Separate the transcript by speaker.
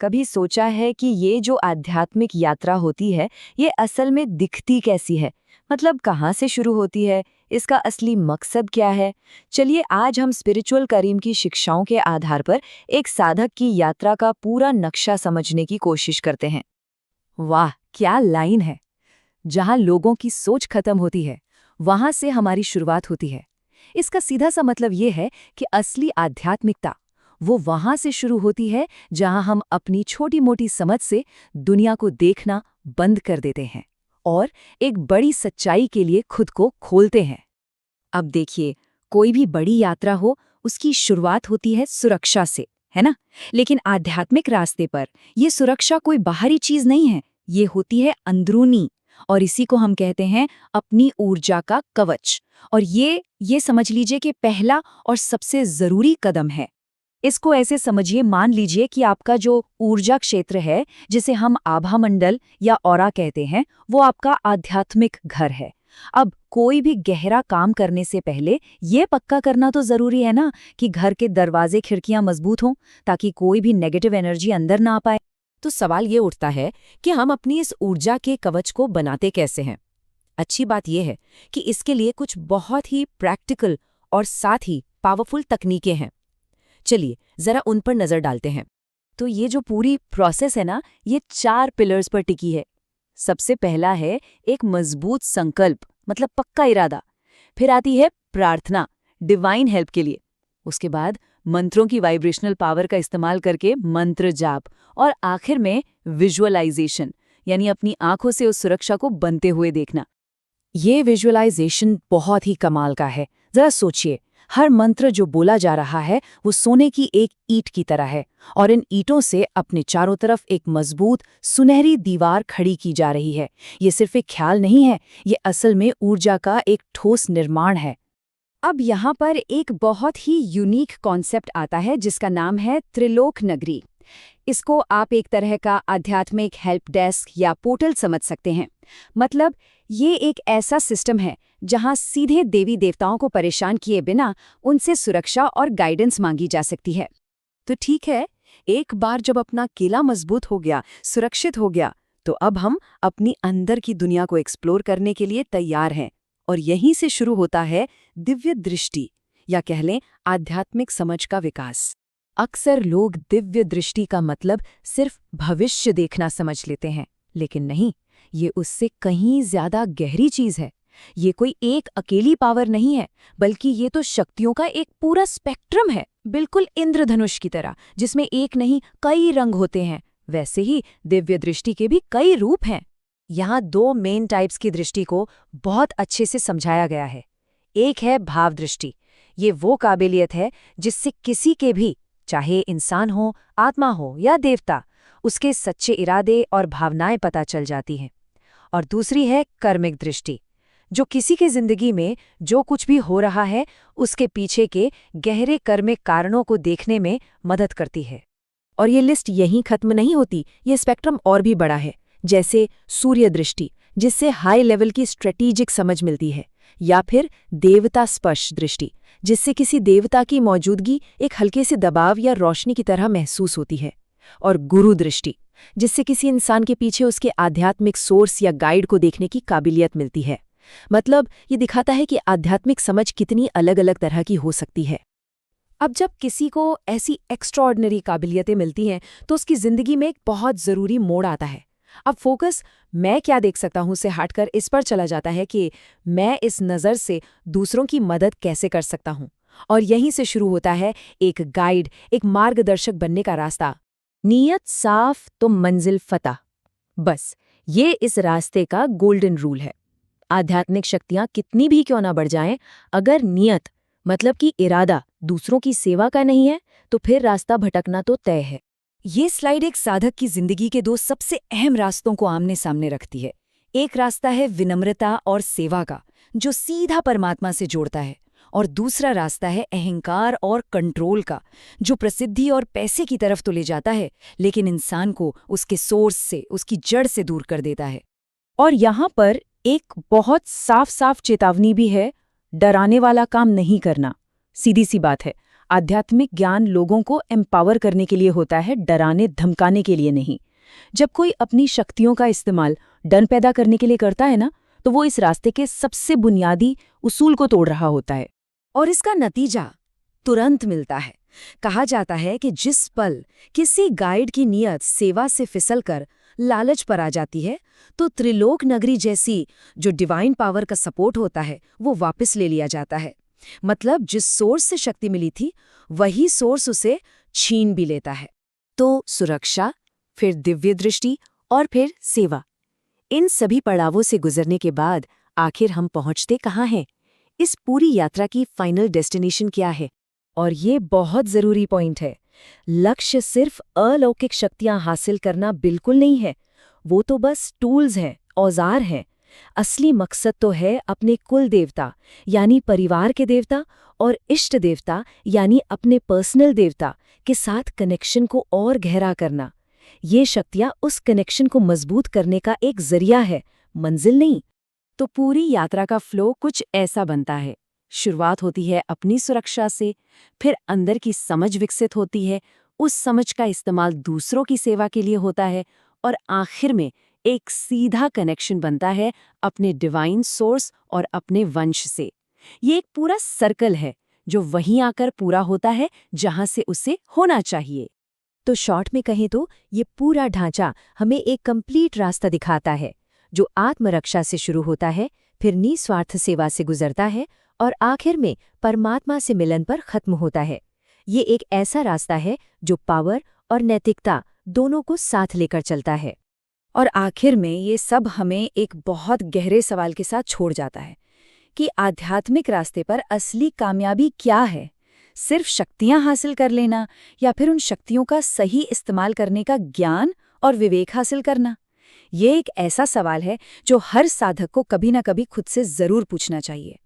Speaker 1: कभी सोचा है कि ये जो आध्यात्मिक यात्रा होती है, ये असल में दिखती कैसी है? मतलब कहाँ से शुरू होती है? इसका असली मकसद क्या है? चलिए आज हम स्पिरिचुअल करीम की शिक्षाओं के आधार पर एक साधक की यात्रा का पूरा नक्शा समझने की कोशिश करते हैं। वाह, क्या लाइन है! जहाँ लोगों की सोच खत्म होती है, वहाँ से हमारी शुरुआत होती है। इसका सीधा सा मतलब ये है कि असली आध्यात्मिकता वो वहाँ से शुरू होती है जहाँ हम अपनी छोटी-मोटी समझ से दुनिया को देखना बंद कर देते हैं और एक बड़ी सच्चाई के लिए खुद को खोलते हैं। अब देखिए, कोई भी बड़ी यात्रा हो, उसकी शुरुआत होती है सुरक्षा से, है ना? लेकिन आध्यात्मिक रास्ते पर ये सुरक्षा कोई बाहरी चीज नहीं है, ये होती है अंदरूनी। और इसी को हम कहते हैं अपनी ऊर्जा का कवच। और ये समझ लीजिए कि पहला और सबसे जरूरी कदम है। इसको ऐसे समझिए, मान लीजिए कि आपका जो ऊर्जा क्षेत्र है, जिसे हम आभा मंडल या ऑरा कहते हैं, वो आपका आध्यात्मिक घर है। अब कोई भी गहरा काम करने से पहले ये पक्का करना तो जरूरी है ना कि घर के दरवाजे खिड़कियां मजबूत हों, ताकि कोई भी नेगेटिव एनर्जी अंदर ना आ पाए।
Speaker 2: तो सवाल ये उठता है कि हम अपनी इस ऊर्जा के कवच को बनाते कैसे हैं। अच्छी बात यह है कि इसके लिए कुछ बहुत ही प्रैक्टिकल और साथ ही पावरफुल तकनीकें हैं। चलिए जरा उन पर नजर डालते हैं।
Speaker 1: तो ये जो पूरी प्रोसेस है ना, ये 4 पिलर्स पर टिकी है। सबसे पहला है एक मजबूत संकल्प, मतलब पक्का इरादा। फिर आती है प्रार्थना, डिवाइन हेल्प के लिए। उसके बाद मंत्रों की वाइब्रेशनल पावर का इस्तेमाल करके मंत्र जाप। और आखिर में विजुअलाइजेशन, यानी अपनी आंखों से उस सुरक्षा को बनते हुए देखना।
Speaker 2: ये विजुअलाइजेशन बहुत ही कमाल का है। जरा सोचिए, हर मंत्र जो बोला जा रहा है वो सोने की एक ईंट की तरह है, और इन ईंटों से अपने चारों तरफ एक मजबूत सुनहरी दीवार खड़ी की जा रही है। ये सिर्फ एक ख्याल नहीं है, ये असल में ऊर्जा का एक ठोस निर्माण है।
Speaker 1: अब यहाँ पर एक बहुत ही यूनिक कॉन्सेप्ट आता है जिसका नाम है त्रिलोक नगरी। इसको आप एक तरह का आध्यात्मिक हेल्प डेस्क या पोर्टल समझ सकते हैं। मतलब ये एक ऐसा सिस्टम है जहां सीधे देवी देवताओं को परेशान किए बिना उनसे सुरक्षा और गाइडेंस मांगी जा सकती है।
Speaker 2: तो ठीक है, एक बार जब अपना किला मजबूत हो गया, सुरक्षित हो गया, तो अब हम अपनी अंदर की दुनिया को एक्सप्लोर करने के लिए तैयार हैं। और यहीं से शुरू होता है दिव्य दृष्टि, या कह लें आध्यात्मिक समझ का विकास। अक्सर लोग दिव्य दृष्टि का मतलब सिर्फ भविष्य देखना समझ लेते हैं, लेकिन नहीं, ये उससे कहीं ज्यादा गहरी चीज है। ये कोई एक अकेली पावर नहीं है, बल्कि ये तो शक्तियों का एक पूरा स्पेक्ट्रम है, बिल्कुल इंद्रधनुष की तरह, जिसमें एक नहीं कई रंग होते हैं। वैसे ही दिव्य दृष्टि के भी कई रूप हैं। यहाँ 2 मेन टाइप्स की दृष्टि को बहुत अच्छे से समझाया गया है। एक है भाव दृष्टि। ये वो काबिलियत है जिससे किसी के भी, चाहे इंसान हो, आत्मा हो या देवता, उसके सच्चे इरादे और भावनाएं पता चल जाती हैं। और दूसरी है कर्मिक दृष्टि, जो किसी के जिंदगी में जो कुछ भी हो रहा है, उसके पीछे के गहरे कर्मिक कारणों को देखने में मदद करती है। और ये लिस्ट यहीं खत्म नहीं होती, ये स्पेक्ट्रम और भी बड़ा है। जैसे सूर्य दृष्टि, जिससे हाई लेवल की स्ट्रेटेजिक समझ मिलती है, या फिर देवता स्पर्श दृष्टि, जिससे किसी देवता की मौजूदगी एक हल्के से दबाव या रोशनी की तरह महसूस होती है। और गुरु दृष्टि, जिससे किसी इंसान के पीछे उसके आध्यात्मिक सोर्स या गाइड को देखने की काबिलियत मिलती है। मतलब ये दिखाता है कि आध्यात्मिक समझ कितनी अलग अलग तरह की हो सकती है। अब जब किसी को ऐसी एक्स्ट्राऑर्डिनरी काबिलियतें मिलती हैं, तो उसकी जिंदगी में एक बहुत ज़रूरी मोड़ आता है। अब फोकस मैं क्या देख सकता हूं से हटकर इस पर चला जाता है कि मैं इस नज़र से दूसरों की मदद कैसे कर सकता हूं। और यहीं से शुरू होता है एक गाइड, एक मार्गदर्शक बनने का रास्ता। नीयत साफ तो मंजिल फतह। बस ये इस रास्ते का गोल्डन रूल है। आध्यात्मिक शक्तियां कितनी भी क्यों ना बढ़ जाएं, अगर नियत मतलब कि इरादा दूसरों की सेवा का नहीं है, तो फिर रास्ता भटकना तो तय है। ये स्लाइड एक साधक की जिंदगी के 2 सबसे अहम रास्तों को आमने सामने रखती है। एक रास्ता है विनम्रता और सेवा का, जो सीधा परमात्मा से जोड़ता है, और दूसरा रास्ता है अहंकार और कंट्रोल का, जो प्रसिद्धि और पैसे की तरफ तो ले जाता है, लेकिन इंसान को उसके सोर्स से, उसकी जड़ से दूर कर देता है। और यहाँ पर एक बहुत साफ साफ चेतावनी भी है, डराने वाला काम नहीं करना। सीधी सी बात है,
Speaker 3: आध्यात्मिक ज्ञान लोगों को एम्पावर करने के लिए होता है, डराने धमकाने के लिए नहीं। जब कोई अपनी शक्तियों का इस्तेमाल डर पैदा करने के लिए करता है ना, तो वो इस रास्ते के सबसे बुनियादी उसूल को तोड़ रहा होता है।
Speaker 2: और इसका नतीजा तुरंत मिलता है। कहा जाता है कि जिस पल किसी गाइड की नियत सेवा से फिसलकर लालच पर आ जाती है, तो त्रिलोक नगरी जैसी जो डिवाइन पावर का सपोर्ट होता है वो वापस ले लिया जाता है। मतलब जिस सोर्स से शक्ति मिली थी वही सोर्स उसे छीन भी लेता है। तो सुरक्षा, फिर दिव्य दृष्टि और फिर सेवा, इन सभी पड़ावों से गुजरने के बाद आखिर हम पहुंचते कहाँ हैं? इस पूरी यात्रा की फाइनल डेस्टिनेशन क्या है?
Speaker 1: और ये बहुत ज़रूरी पॉइंट है। लक्ष्य सिर्फ अलौकिक शक्तियां हासिल करना बिल्कुल नहीं है। वो तो बस टूल्स हैं, औजार हैं। असली मकसद तो है अपने कुल देवता यानी परिवार के देवता और इष्ट देवता यानी अपने पर्सनल देवता के साथ कनेक्शन को और गहरा करना। ये शक्तियां उस कनेक्शन को मजबूत करने का एक जरिया है, मंजिल नहीं।
Speaker 2: तो पूरी यात्रा का फ्लो कुछ ऐसा बनता है। शुरुआत होती है अपनी सुरक्षा से, फिर अंदर की समझ विकसित होती है, उस समझ का इस्तेमाल दूसरों की सेवा के लिए होता है, और आखिर में एक सीधा कनेक्शन बनता है अपने डिवाइन सोर्स और अपने वंश से। ये एक पूरा सर्कल है जो वहीं आकर पूरा होता है जहां से उसे होना चाहिए।
Speaker 1: तो शॉर्ट में कहें तो ये पूरा ढांचा हमें एक कंप्लीट रास्ता दिखाता है, जो आत्मरक्षा से शुरू होता है, फिर निस्वार्थ सेवा से गुजरता है और आखिर में परमात्मा से मिलन पर खत्म होता है। ये एक ऐसा रास्ता है जो पावर और नैतिकता दोनों को साथ लेकर चलता है।
Speaker 3: और आखिर में ये सब हमें एक बहुत गहरे सवाल के साथ छोड़ जाता है कि आध्यात्मिक रास्ते पर असली कामयाबी क्या है? सिर्फ शक्तियां हासिल कर लेना या फिर उन शक्तियों का सही इस्तेमाल करने का ज्ञान और विवेक हासिल करना? ये एक ऐसा सवाल है जो हर साधक को कभी ना कभी खुद से जरूर पूछना चाहिए।